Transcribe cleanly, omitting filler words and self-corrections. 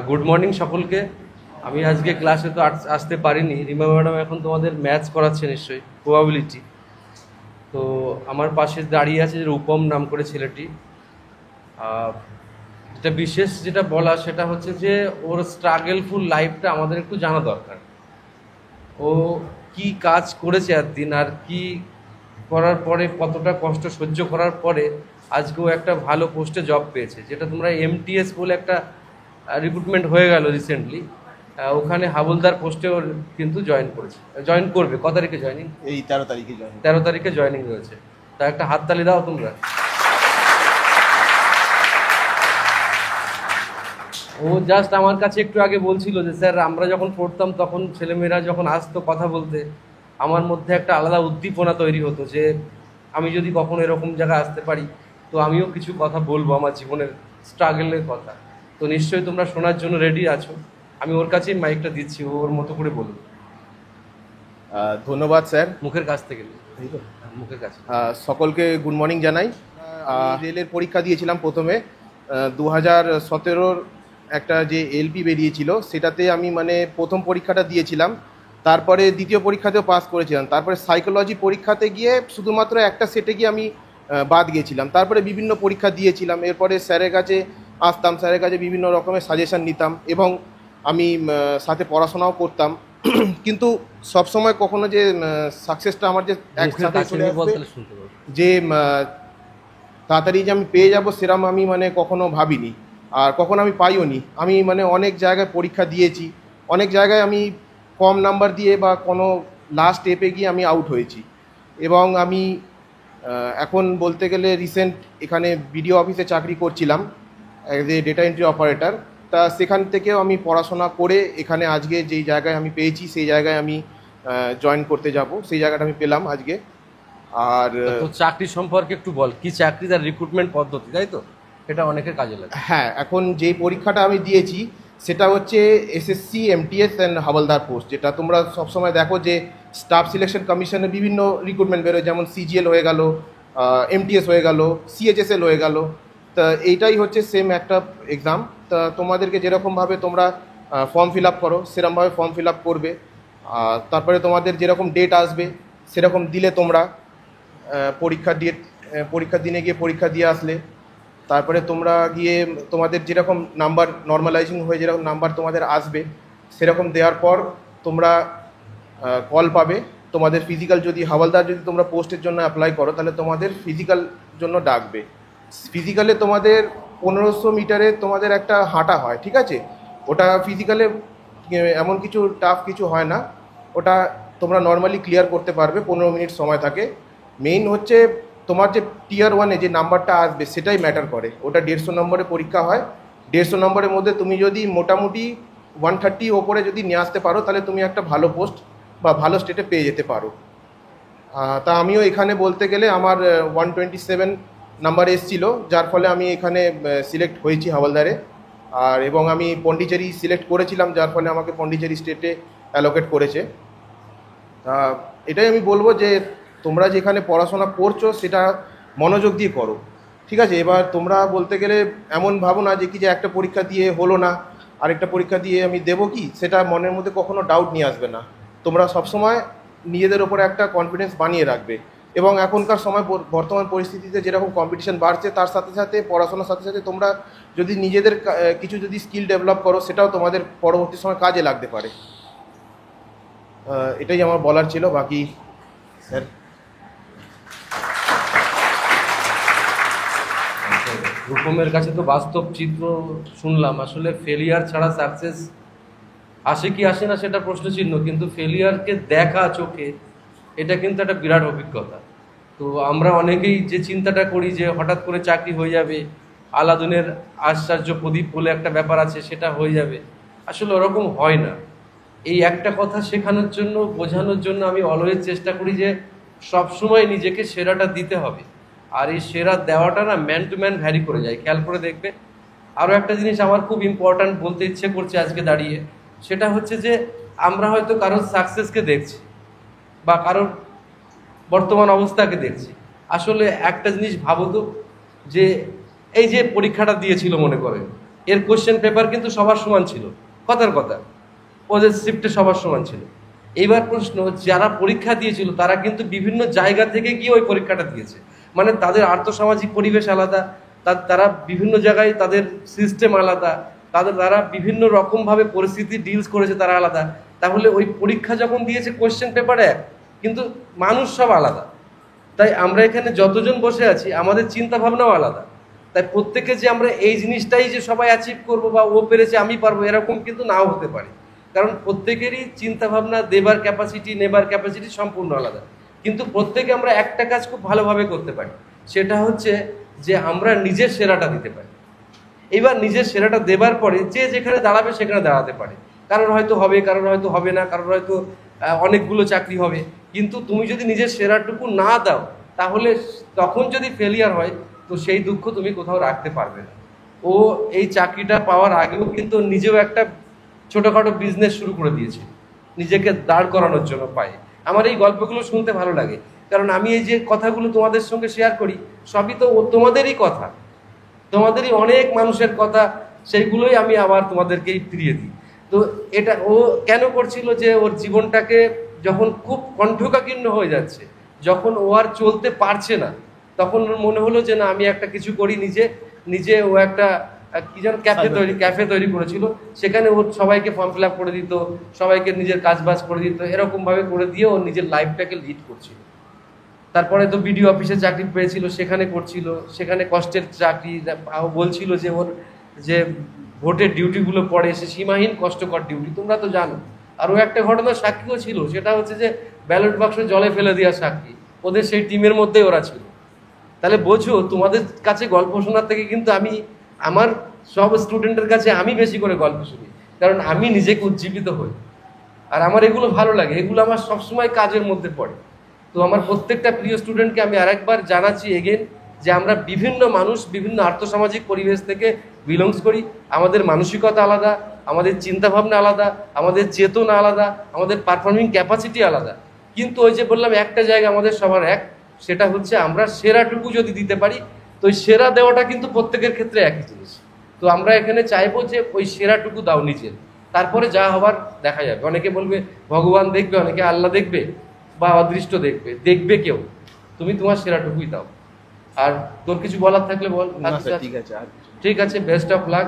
Good morning সকলকে। আমি আজকে ক্লাসে তো আসতে পারিনি। রিমা ম্যাডাম এখন তোমাদের ম্যাথস করাচ্ছে নিশ্চয়ই, প্রবাবিলিটি। তো আমার পাশে দাঁড়িয়ে আছে যে রূপম নাম করে ছেলেটি। যেটা বিশেষ যেটা বলা সেটা হচ্ছে যে ওর স্ট্রাগলফুল লাইফটা আমাদের একটু জানা দরকার। ও কি কাজ করেছে একদিন, আর কি করার পরে কতটা কষ্ট সহ্য করার পরে আজকে ও একটা ভালো পোস্টে জব পেয়েছে, যেটা তোমরা এমটিএস বলে একটা রিক্রুটমেন্ট হয়ে গেল রিসেন্টলি। ওখানে হাবলদার পোস্টে ওর কিন্তু জয়েন করবে। কত তারিখে জয়েনিং? এই 13 তারিখে জয়েন। 13 তারিখে জয়েনিং হয়েছে। তা একটা হাততালি দাও তোমরা। ও জাস্ট আমার কাছে একটু আগে বলছিল যে স্যার, আমরা যখন পড়তাম তখন ছেলেমেয়েরা যখন আসতো কথা বলতে, আমার মধ্যে একটা আলাদা উদ্দীপনা তৈরি হতো যে আমি যদি কখনো এরকম জায়গায় আসতে পারি তো আমিও কিছু কথা বলবো, আমার জীবনের স্ট্রাগলের কথা। তো নিশ্চয়ই তোমরা শোনার জন্য রেডি আছো। আমি ওর কাছেই মাইকটা দিচ্ছি, ওর মতো করে বলুন। ধন্যবাদ স্যার। মুখের কাছ থেকে মুখের কাছে। সকলকে গুড মর্নিং জানাই। রেলের পরীক্ষা দিয়েছিলাম প্রথমে 2017-র একটা যে এলপি বেরিয়েছিল সেটাতে আমি মানে প্রথম পরীক্ষাটা দিয়েছিলাম। তারপরে দ্বিতীয় পরীক্ষাতেও পাস করেছিলাম। তারপরে সাইকোলজি পরীক্ষাতে গিয়ে শুধুমাত্র একটা সেটে গিয়ে আমি বাদ গিয়েছিলাম। তারপরে বিভিন্ন পরীক্ষা দিয়েছিলাম। এরপরে স্যারের কাছে আসতাম, স্যারের কাছে বিভিন্ন রকমের সাজেশান নিতাম এবং আমি সাথে পড়াশোনাও করতাম। কিন্তু সবসময় কখনো যে সাকসেসটা আমার যে একসাথে চলে আসবে, যে তাড়াতাড়ি যে আমি পেয়ে যাব সেরকম আমি মানে কখনো ভাবিনি, আর কখনো আমি পাইও নি। আমি মানে অনেক জায়গায় পরীক্ষা দিয়েছি, অনেক জায়গায় আমি কম নাম্বার দিয়ে বা কোনো লাস্ট স্টেপে গিয়ে আমি আউট হয়েছি। এবং আমি এখন বলতে গেলে রিসেন্ট এখানে বিডিও অফিসে চাকরি করছিলাম as a data entry operator. তা সেখান থেকেও আমি পড়াশোনা করে এখানে আজকে যেই জায়গায় আমি পেয়েছি সেই জায়গায় আমি জয়েন করতে যাব, সেই জায়গাটা আমি পেলাম আজকে। আর চাকরি সম্পর্কে একটু বল, কি চাকরি, তার রিক্রুটমেন্ট পদ্ধতি, তাই তো? এটা অনেকের কাজে লাগে। হ্যাঁ, এখন যেই পরীক্ষাটা আমি দিয়েছি সেটা হচ্ছে এসএসসি এমটিএস অ্যান্ড হাবলদার পোস্ট। যেটা তোমরা সবসময় দেখো যে স্টাফ সিলেকশন কমিশনের বিভিন্ন রিক্রুটমেন্ট বেরোয়, যেমন সিজিএল হয়ে গেল, এমটিএস হয়ে গেল, সিএইচএসএল হয়ে গেল। তা এইটাই হচ্ছে সেম একটা এক্সাম। তা তোমাদেরকে যেরকমভাবে তোমরা ফর্ম ফিল আপ করো সেরকমভাবে ফর্ম ফিল আপ করবে। তারপরে তোমাদের যেরকম ডেট আসবে সেরকম দিলে তোমরা পরীক্ষার দিনে গিয়ে পরীক্ষা দিয়ে আসলে তারপরে তোমরা গিয়ে তোমাদের যেরকম নাম্বার নর্মালাইজিং হয়ে যেরকম নাম্বার তোমাদের আসবে সেরকম দেওয়ার পর তোমরা কল পাবে। তোমাদের ফিজিক্যাল, যদি হাওলদার যদি তোমরা পোস্টের জন্য অ্যাপ্লাই করো তাহলে তোমাদের ফিজিক্যাল জন্য ডাকবে। ফিজিক্যালে তোমাদের 1500 মিটারে তোমাদের একটা হাঁটা হয়, ঠিক আছে? ওটা ফিজিক্যালে এমন কিছু টাফ কিছু হয় না, ওটা তোমরা নর্মালি ক্লিয়ার করতে পারবে, 15 মিনিট সময় থাকে। মেইন হচ্ছে তোমার যে টিয়ার 1-এ যে নাম্বারটা আসবে সেটাই ম্যাটার করে। ওটা 150 নম্বরে পরীক্ষা হয়। 150 নম্বরের মধ্যে তুমি যদি মোটামুটি 130 ওপরে যদি নিয়ে আসতে পারো তাহলে তুমি একটা ভালো পোস্ট বা ভালো স্টেটে পেয়ে যেতে পারো। তা আমিও এখানে বলতে গেলে আমার 127 নাম্বার এসেছিল, যার ফলে আমি এখানে সিলেক্ট হয়েছি হাওলদারে। আর এবং আমি পন্ডিচেরি সিলেক্ট করেছিলাম, যার ফলে আমাকে পন্ডিচেরি স্টেটে অ্যালোকেট করেছে। এটাই আমি বলবো যে তোমরা যেখানে পড়াশোনা করছো সেটা মনোযোগ দিয়ে করো, ঠিক আছে? এবার তোমরা বলতে গেলে এমন ভাবো না যে কি যে একটা পরীক্ষা দিয়ে হলো না আরেকটা পরীক্ষা দিয়ে আমি দেবো কি, সেটা মনের মধ্যে কখনো ডাউট নিয়ে আসবে না। তোমরা সবসময় নিজেদের ওপরে একটা কনফিডেন্স বানিয়ে রাখবে। এবং এখনকার সময় বর্তমান পরিস্থিতিতে যেরকম কম্পিটিশন বাড়ছে তার সাথে সাথে পড়াশোনার সাথে সাথে তোমরা যদি নিজেদের কিছু যদি স্কিল ডেভেলপ করো সেটাও তোমাদের পরবর্তী সময় কাজে লাগতে পারে। এটাই আমার বলার ছিল। বাকি স্যার। রূপমের কাছে তো বাস্তব চিত্র শুনলাম। আসলে ফেলিয়ার ছাড়া সাকসেস আসে কি আসে না সেটা প্রশ্ন চিহ্ন, কিন্তু ফেলিয়ারকে দেখা চোখে এটা কিন্তু একটা বিরাট অভিজ্ঞতা। তো আমরা অনেকেই যে চিন্তাটা করি যে হঠাৎ করে চাকরি হয়ে যাবে, আলাদিনের আশ্চর্য প্রদীপ বলে একটা ব্যাপার আছে, সেটা হয়ে যাবে, আসলে ওরকম হয় না। এই একটা কথা শেখানোর জন্য, বোঝানোর জন্য আমি অলওয়েজ চেষ্টা করি যে সবসময় নিজেকে সেরাটা দিতে হবে। আর এই সেরা দেওয়াটা না ম্যান টু ম্যান ভ্যারি করে যায়, খেয়াল করে দেখবে। আরও একটা জিনিস আমার খুব ইম্পর্ট্যান্ট বলতে ইচ্ছে করছে আজকে দাঁড়িয়ে, সেটা হচ্ছে যে আমরা হয়তো কারোর সাকসেসকে দেখছি বা কারোর বর্তমান অবস্থাকে দেখছি। আসলে একটা জিনিস ভাবো তো, যে এই যে পরীক্ষাটা দিয়েছিল মনে করেন, এর কোশ্চেন পেপার কিন্তু সবার সমান ছিল, কথার কথা, ওদের শিফটে সবার সমান ছিল। এইবার প্রশ্ন, যারা পরীক্ষা দিয়েছিল তারা কিন্তু বিভিন্ন জায়গা থেকে গিয়ে ওই পরীক্ষাটা দিয়েছে, মানে তাদের আর্থসামাজিক পরিবেশ আলাদা, তারা বিভিন্ন জায়গায় তাদের সিস্টেম আলাদা, তারা বিভিন্ন রকমভাবে পরিস্থিতি ডিলস করেছে তারা আলাদা। তাহলে ওই পরীক্ষা যখন দিয়েছে কোশ্চেন পেপার এক, কিন্তু মানুষ সব আলাদা। তাই আমরা এখানে যতজন বসে আছি আমাদের চিন্তা ভাবনাও আলাদা। তাই প্রত্যেকে যে আমরা এই জিনিসটাই যে সবাই অ্যাচিভ করবো বা ও পেরেছে আমি পারবো এরকম কিন্তু নাও হতে পারে, কারণ প্রত্যেকেরই চিন্তা ভাবনা, দেবার ক্যাপাসিটি, নেবার ক্যাপাসিটি সম্পূর্ণ আলাদা। কিন্তু প্রত্যেকে আমরা একটা কাজ খুব ভালোভাবে করতে পারি, সেটা হচ্ছে যে আমরা নিজের সেরাটা দিতে পারি। এবার নিজের সেরাটা দেবার পরে যে যেখানে দাঁড়াবে সেখানে দাঁড়াতে পারে, কারোর হয়তো হবে, কারোর হয়তো হবে না, কারোর হয়তো অনেকগুলো চাকরি হবে। কিন্তু তুমি যদি নিজের সেরাটুকু না দাও তাহলে তখন যদি ফেলিয়ার হয় তো সেই দুঃখ তুমি কোথাও রাখতে পারবে না। ও এই চাকরিটা পাওয়ার আগেও কিন্তু নিজেও একটা ছোটোখাটো বিজনেস শুরু করে দিয়েছে নিজেকে দাঁড় করানোর জন্য পায়ে। আমার এই গল্পগুলো শুনতে ভালো লাগে, কারণ আমি এই যে কথাগুলো তোমাদের সঙ্গে শেয়ার করি সবই তো তোমাদেরই কথা, তোমাদেরই অনেক মানুষের কথা, সেইগুলোই আমি আবার তোমাদেরকেই ফিরিয়ে দিই। তো এটা ও কেন করছিল, যে ওর জীবনটাকে যখন খুব কণ্ঠকাকীর্ণ হয়ে যাচ্ছে, যখন ও আর চলতে পারছে না, তখন ওর মনে হলো যে না আমি একটা কিছু করি নিজে নিজে। ও একটা কি যেন ক্যাফে তৈরি করেছিল, সেখানে ও সবাইকে ফর্ম ফিল আপ করে দিত, সবাইকে নিজের কাজ বাজ করে দিত, এরকমভাবে করে দিয়ে ও নিজের লাইফটাকে লিড করছিল। তারপরে তো বিডিও অফিসে চাকরি পেয়েছিল, সেখানে করছিল, সেখানে কষ্টের চাকরি। বলছিল যে ওর যে ভোটের ডিউটিগুলো পড়ে সে সীমাহীন কষ্টকর ডিউটি, তোমরা তো জানো। আর ও একটা ঘটনার সাক্ষীও ছিল, সেটা হচ্ছে যে ব্যালট বাক্স জলে ফেলে দেওয়ার সাক্ষী, ওদের সেই টিমের মধ্যেই ওরা ছিল। তাহলে বোঝো, তোমাদের কাছে গল্প শোনার থেকে কিন্তু আমি আমার সব স্টুডেন্টের কাছে আমি বেশি করে গল্প শুনি, কারণ আমি নিজেকে উজ্জীবিত হই, আর আমার এগুলো ভালো লাগে, এগুলো আমার সবসময় কাজের মধ্যে পড়ে। তো আমার প্রত্যেকটা প্রিয় স্টুডেন্টকে আমি আরেকবার জানাচ্ছি এগেন, যে আমরা বিভিন্ন মানুষ বিভিন্ন আর্থসামাজিক পরিবেশ থেকে বিলংস করি, আমাদের মানসিকতা আলাদা, আমাদের চিন্তাভাবনা আলাদা, আমাদের চেতনা আলাদা, আমাদের পারফর্মিং ক্যাপাসিটি আলাদা। কিন্তু ওই যে বললাম একটা জায়গা আমাদের সবার এক, সেটা হচ্ছে আমরা সেরাটুকু যদি দিতে পারি, তো ওই সেরা দেওয়াটা কিন্তু প্রত্যেকের ক্ষেত্রে একই জিনিস। তো আমরা এখানে চাইবো যে ওই সেরাটুকু দাও নিজের, তারপরে যা হবার দেখা যাবে। অনেকে বলবে ভগবান দেখবে, অনেকে আল্লাহ দেখবে বা অদৃষ্ট দেখবে, দেখবে কেউ, তুমি তোমার সেরাটুকুই দাও। আর তোর কিছু বলার থাকলে বল। ঠিক আছে, ঠিক আছে, বেস্ট অফ লাক।